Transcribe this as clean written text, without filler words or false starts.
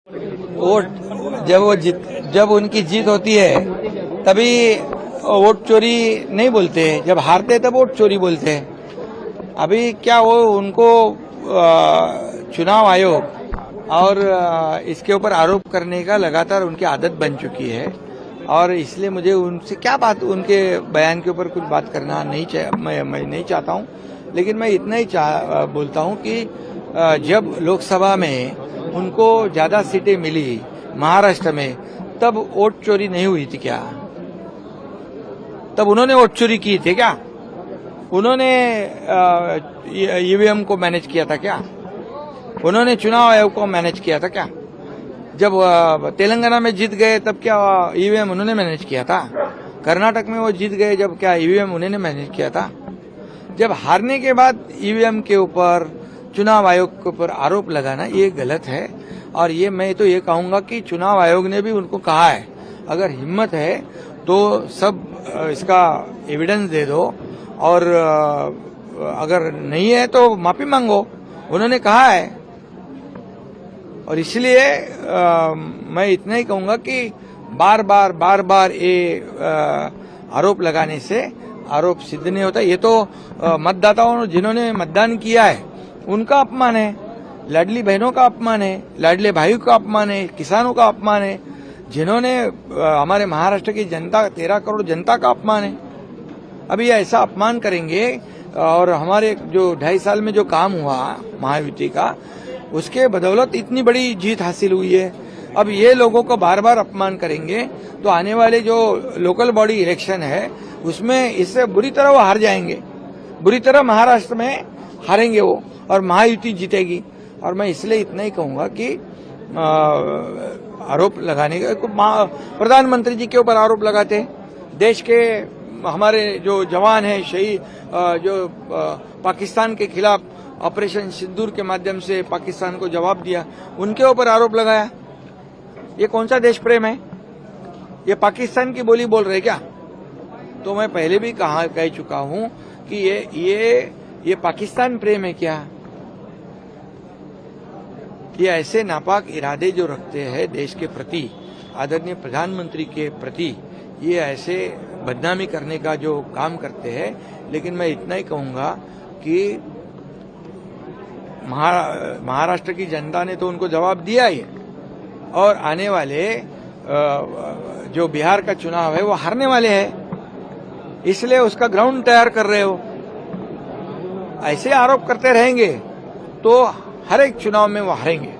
Vote जब उनकी जीत होती है तभी वोट चोरी नहीं बोलते, जब हारते हैं तब वोट चोरी बोलते हैं। अभी क्या वो उनको चुनाव आयोग और इसके ऊपर आरोप करने का लगातार उनकी आदत बन चुकी है और इसलिए मुझे उनसे क्या बात, उनके बयान के ऊपर कुछ बात करना मैं नहीं चाहता हूं। लेकिन मैं इतना ही बोलता हूं कि जब लोकसभा में उनको ज्यादा सीटें मिली महाराष्ट्र में, तब वोट चोरी नहीं हुई थी क्या? तब उन्होंने वोट चोरी की थी क्या? उन्होंने ईवीएम को मैनेज किया था क्या? उन्होंने चुनाव आयोग को मैनेज किया था क्या? जब तेलंगाना में जीत गए तब क्या ईवीएम उन्होंने मैनेज किया था? कर्नाटक में वो जीत गए जब क्या ईवीएम उन्होंने मैनेज किया था? जब हारने के बाद ईवीएम के ऊपर, चुनाव आयोग के ऊपर आरोप लगाना ये गलत है। और ये मैं तो ये कहूंगा कि चुनाव आयोग ने भी उनको कहा है, अगर हिम्मत है तो सब इसका एविडेंस दे दो और अगर नहीं है तो माफी मांगो, उन्होंने कहा है। और इसलिए मैं इतना ही कहूंगा कि बार बार ये आरोप लगाने से आरोप सिद्ध नहीं होता। ये तो मतदाताओं जिन्होंने मतदान किया है उनका अपमान है, लाडली बहनों का अपमान है, लाडले भाइयों का अपमान है, किसानों का अपमान है, जिन्होंने हमारे महाराष्ट्र की जनता, 13 करोड़ जनता का अपमान है। अभी ऐसा अपमान करेंगे और हमारे जो 2.5 साल में जो काम हुआ महायुति का, उसके बदौलत इतनी बड़ी जीत हासिल हुई है। अब ये लोगों को बार बार अपमान करेंगे तो आने वाले जो लोकल बॉडी इलेक्शन है उसमें इससे बुरी तरह वो हार जाएंगे, बुरी तरह महाराष्ट्र में हारेंगे वो और महायुति जीतेगी। और मैं इसलिए इतना ही कहूंगा कि आरोप लगाने का, प्रधानमंत्री जी के ऊपर आरोप लगाते, देश के हमारे जो जवान हैं शहीद, जो पाकिस्तान के खिलाफ ऑपरेशन सिंदूर के माध्यम से पाकिस्तान को जवाब दिया, उनके ऊपर आरोप लगाया। ये कौन सा देश प्रेम है? ये पाकिस्तान की बोली बोल रहे क्या? तो मैं पहले भी कह चुका हूं कि ये पाकिस्तान प्रेम है क्या? ये ऐसे नापाक इरादे जो रखते हैं देश के प्रति, आदरणीय प्रधानमंत्री के प्रति, ये ऐसे बदनामी करने का जो काम करते हैं। लेकिन मैं इतना ही कहूंगा कि महाराष्ट्र की जनता ने तो उनको जवाब दिया ही और आने वाले जो बिहार का चुनाव है वो हारने वाले हैं, इसलिए उसका ग्राउंड तैयार कर रहे हो। ऐसे आरोप करते रहेंगे तो हर एक चुनाव में वो हारेंगे।